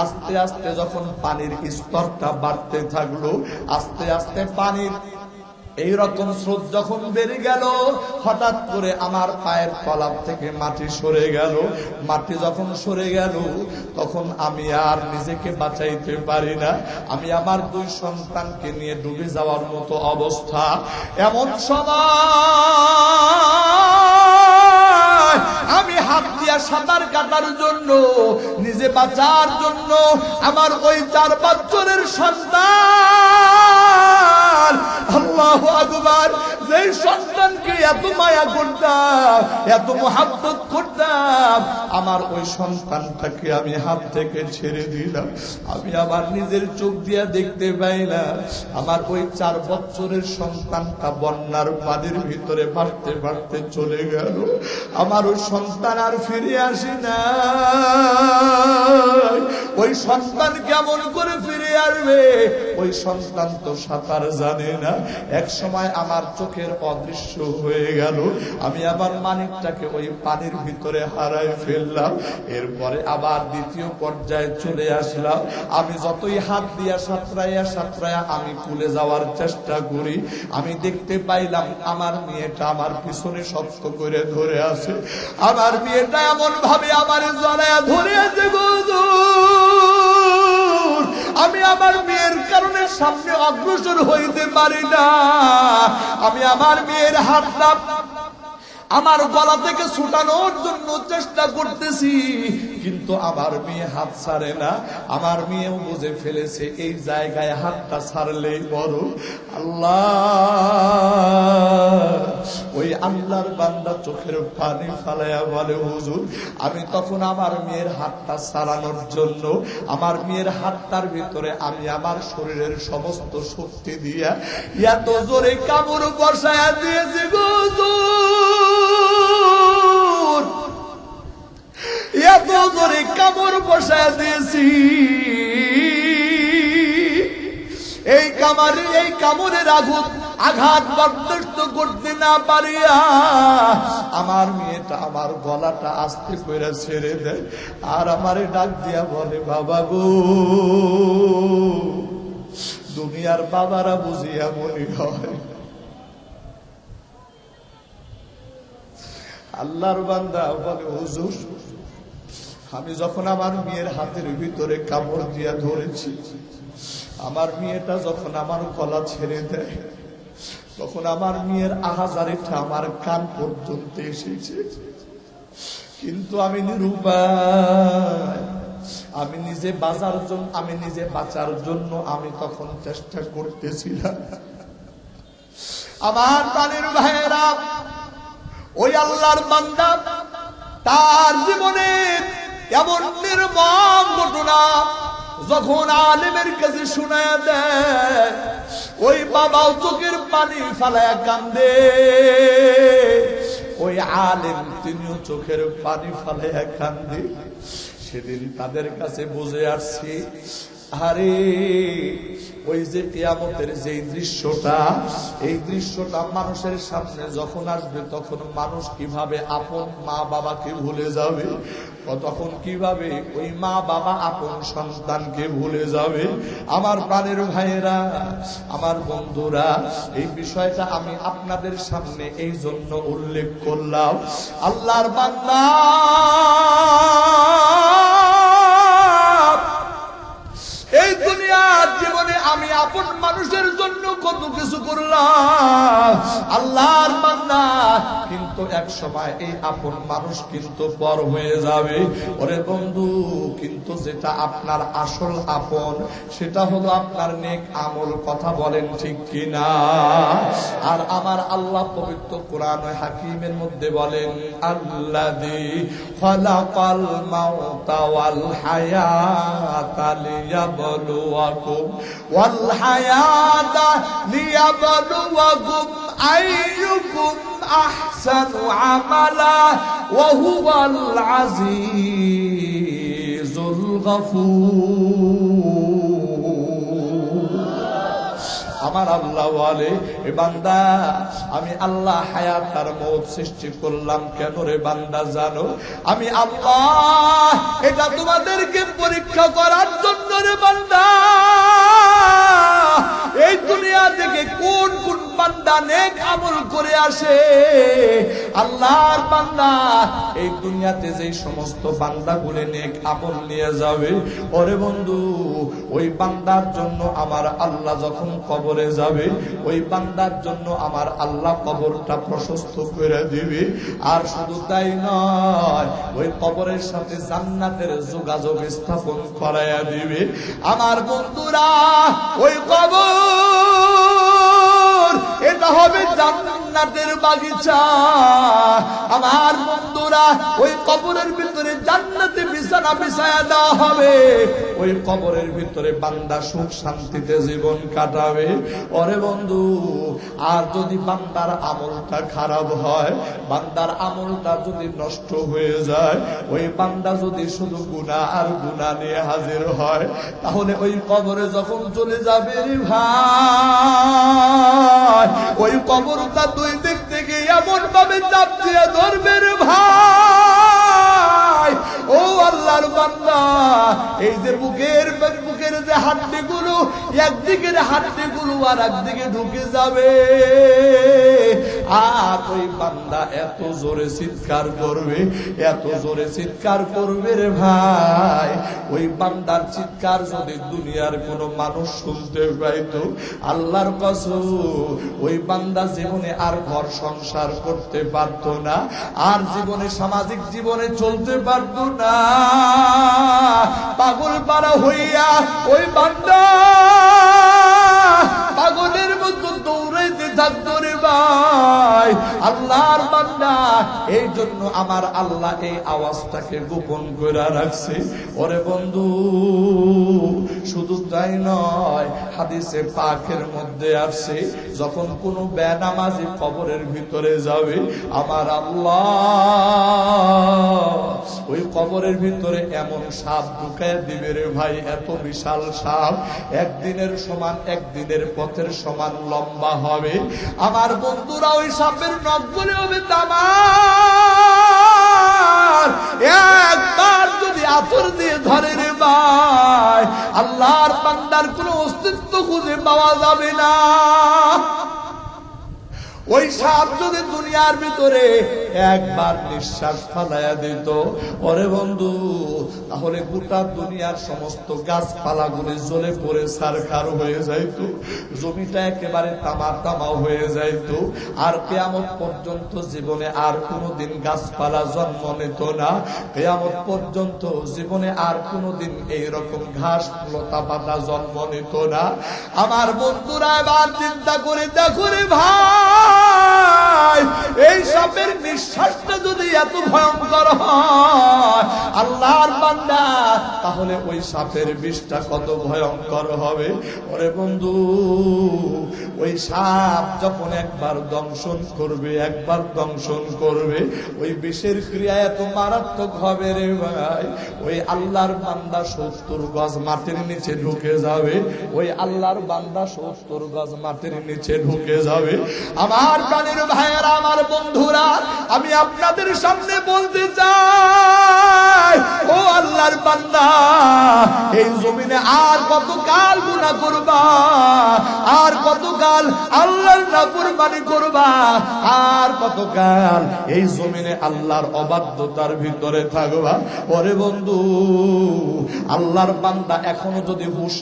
আস্তে আস্তে যখন পানির স্তরটা বাড়তে থাকলো, আস্তে আস্তে পানির এইরকম স্রোত যখন বেড়ে গেল, হঠাৎ করে আমার পায়ের তলাপ থেকে মাটি সরে গেল। মাটি যখন সরে গেল, তখন আমি আর নিজেকে বাঁচাইতে পারি না, আমি আমার 2 সন্তানকে নিয়ে ডুবে যাওয়ার মতো অবস্থা। এমন সময় আমি হাত দিয়া সাঁতার কাটার জন্য, নিজে বাঁচার জন্য, আমার ওই 4 বছরের সন্তান, আল্লাহু আকবার, যে সন্তানকে এত মায়া করতাম, এত মোহাব্বত করতাম, আমার ওই সন্তানটাকে আমি হাত থেকে ছেড়ে দিলাম। আমি আমার নিজের চোখ দিয়া দেখতে পাই না, আমার ওই 4 বছরের সন্তানটা বন্যার পানির ভিতরে ভাসতে ভাসতে চলে গেল। আমার ওই সন্তান আর ফিরে আসে না। ওই সন্তান কেমন করে ফিরে আসবে? ওই সন্তান তো সাঁতার জানে না। এক সময় আমার চোখের অদৃশ্য হয়ে গেল, আমি আবার মানিকটাকে ওই পানির ভিতরে হারাই ফেললাম। এরপরে আবার দ্বিতীয় পর্যায়ে চলে আসলাম। আমি যতই হাত দিয়া সাঁতরাইয়া সাঁতরাইয়া আমি কুলে যাওয়ার চেষ্টা করি, আমি দেখতে পাইলাম আমার মেয়েটা আমার পিছনে শক্ত করে ধরে আছে। আমার মেয়েটা এমন ভাবে আমার জড়াইয়া ধরে আছে, আমি আমার মেয়ের কারণে সামনে অগ্রসর হইতে পারি না। আমি আমার মেয়ের হাতটা আমার গলা থেকে ছুটানোর জন্য চেষ্টা করতেছি, কিন্তু আমার মেয়ে হাত ছাড়ে না। আমার মেয়েও বুঝে ফেলেছে এই জায়গায় হাতটা ছাড়লেই বড়। আল্লাহ, ওই আল্লাহর বান্দা চোখের পানি ফালাইয়া বলে, হুজুর আমি তখন আমার মেয়ের হাতটা ছাড়ানোর জন্য আমার মেয়ের হাতটার ভিতরে আমি আমার শরীরের সমস্ত শক্তি দিয়া এত জোরে কামড় বসায়া দিয়েছি, এত জোরে কামড় বসায়া দিয়েছি, এই কামড়ের আঘাত বরদাস্ত করতে না পারিয়া আমার মেয়েটা আমার গলাটা আস্তে করে ছেড়ে দেয়, আর আমারে ডাক দিয়া বলে, বাবা গো, দুনিয়ার বাবারা বুঝিয়া মনে হয়। আল্লাহর বান্দা বলে, হুজুর আমি যখন আমার মেয়ের হাতের ভিতরে কামড় দিয়া ধরেছি, আমার মেয়েটা যখন আমার গলা ছেড়ে দেয়, তখন আমার মেয়ের আহাজারিটা আমার কান পর্যন্ত এসেছে, কিন্তু আমি নিরুপায়। আমি নিজে বাঁচার জন্য আমি তখন চেষ্টা করতেছিলাম। আমার প্রাণের ভাইয়েরা, ওই আল্লাহর বান্দা তার জীবনে এমন নির্মম ঘটনা যখন আলেমের কাছে শোনায়া দেয়, ওই বাবাও চোখের পানি ফালায়া কান্দে, ওই আলেম তিনিও চোখের পানি ফালায়া কান্দে। সেদিন তাদের কাছে বুঝে আসছি, আরে ওই যে কিয়ামতের যে দৃশ্যটা, এই দৃশ্যটা মানুষের সামনে যখন আসবে, তখন মানুষ কিভাবে আপন মা বাবাকে ভুলে যাবে। তখন কিভাবে ওই মা বাবা আপন সন্তানকে ভুলে যাবে? আমার প্রাণের ভাইয়েরা, আমার বন্ধুরা, এই বিষয়টা আমি আপনাদের সামনে এই জন্য উল্লেখ করলাম। আল্লাহর বান্দা, এই দুনিয়ার জীবনে আমি আপন মানুষের জন্য কত কিছু করলাম আল্লাহর বান্দা, কিন্তু এক সময় এই আপন মানুষ কিন্তু পর হয়ে যাবে। ওরে বন্ধু, কিন্তু যেটা আপনার আসল আপন সেটা হলো আপনার নেক আমল। কথা বলেন ঠিক কিনা? আর আমার আল্লাহ পবিত্র কোরআন হাকিমের মধ্যে বলেন, আল্লাযী খালাকাল মাউতা ওয়াল হায়াতা লিয়াবলুয়াকুম ওয়াল হায়াতা লিয়াবলুয়াকুম আইয়ুকুম আহসানু আমালা ওয়া হুয়াল আজিজুল গফুর। আমার আল্লাহ বলে, এ বান্দা, আমি আল্লাহ হায়াত আর মওত সৃষ্টি করলাম কেন রে বান্দা জানো? আমি আল্লাহ এটা তোমাদেরকে পরীক্ষা করার জন্য রে বান্দা। এই দুনিয়া থেকে কোন কোন বান্দা নেক আমল করে আসে? আল্লাহর বান্দা, এই দুনিয়াতে যে সমস্ত বান্দাগুলো নেক আমল নিয়ে যাবে, ওরে বন্ধু, ওই বান্দার জন্য আমার আল্লাহ যখন কবরে যাবে, ওই বান্দার জন্য আমার আল্লাহ কবরটা প্রশস্ত করে দিবে। আর শুধু তাই নয়, ওই কবরের সাথে জান্নাতের যোগাযোগ স্থাপন করাইয়া দিবে। আমার বন্ধুরা, ওই কবর এটা হবে জান্নাতের বাগিচা। আমার বন্ধুরা, ওই কবরের ভিতরে জান্নাতে বিছানা বিছায়া দেওয়া হবে। ওই কবরের ভিতরে বান্দা সুখ শান্তিতে জীবন কাটাবে। ওরে বন্ধু, আর যদি বান্দার আমলটা খারাপ হয়, বান্দার আমলটা যদি নষ্ট হয়ে যায়, ওই বান্দা যদি শুধু গুনাহ আর গুনাহ নিয়ে হাজির হয়, তাহলে ওই কবরে যখন চলে যাবে রে ভাই, ওই কবরটা দুই দিক থেকে এমন ভাবে চাপ দিয়ে ধরবে রে ভাই। ও আল্লাহর বান্দা, এই যে বুকের যে হাড্ডিগুলো, একদিকের হাড্ডিগুলো আর একদিকে ঢুকে যাবে, আর ওই বান্দা এত জোরে চিৎকার করবে, এত জোরে চিৎকার করবে রে ভাই, ওই বান্দার চিৎকার যদি দুনিয়ার কোন মানুষ শুনতে পাইতো, আল্লাহর কসম, ওই বান্দা জীবনে আর ঘর সংসার করতে পারতো না, আর জীবনে সামাজিক জীবনে চলতে পারতো না। পাগল পারা হইয়া ওই বান্দা পাগলের মতো দৌড়াইতে থাকতো রে ভাই। আল্লাহর বান্দা, এই জন্য আমার আল্লাহ এই আওয়াজটাকে গোপন করে রাখছে। ওরে বন্ধু, শুধু তাই নয়, হাদিসে পাকের মধ্যে আসছে, যখন কোন বেনামাজি কবরের ভিতরে যাবে, আমার আল্লাহ ওই কবরের ভিতরে এমন সাপ ঢুকায় দিবে রে ভাই, এত বিশাল সাপ, একদিনের সমান, একদিনের পথের সমান লম্বা হবে। আমার বন্ধুরা, ওই সাপের নখগুলো হবে তামার। একবার যদি আতর দিয়ে ধরে রে ভাই, আল্লাহর বান্দার কোনো অস্তিত্ব খুঁজে পাওয়া যাবে না। ওই সাপ যদি দুনিয়ার ভিতরে একবার নিঃশ্বাস ফালাইয়া দিত, ওরে বন্ধু, তাহলে গোটা দুনিয়ার সমস্ত গাছপালা গুলি জ্বলে পড়ে ছারখার হয়ে যাইত, জমিটা একেবারে তামা তামা হয়ে যাইত, আর কিয়ামত পর্যন্ত জীবনে আর কোনোদিন গাছপালা জন্ম নিত না। কিয়ামত পর্যন্ত জীবনে আর কোনোদিন এইরকম ঘাস লতা পাতা জন্ম নিত না। আমার বন্ধুরা, এবার চিন্তা করে দেখো রে ভাই, এই সাপের নিঃশ্বাসটা যদি এত ভয়ঙ্কর হয় আল্লাহর বান্দা, তাহলে ওই সাপের বিষটা কত ভয়ঙ্কর হবে। ওরে বন্ধু, ওই সাপ যখন একবার দংশন করবে, একবার দংশন করবে, ওই বিষের ক্রিয়া এত মারাত্মক হবে রে ভাই, ওই আল্লাহর বান্দা 70 গজ মাটির নিচে ঢুকে যাবে। ওই আল্লাহর বান্দা 70 গজ মাটির নিচে ঢুকে যাবে। আমার আমার প্রাণের ভাইয়েরা, আমার বন্ধুরা, আমি আপনাদের সামনে বলতে চাই, ও আল্লাহর বান্দা, এই জমিনে আর কতকাল গুনাহ করবা, আর কতকাল আল্লাহর নাফরমানি করবা, আর কতকাল এই জমিনে আল্লাহর অবাধ্যতার ভিতরে থাকবা। ওরে বন্ধু, আল্লাহর বান্দা এখনো যদি হুঁশ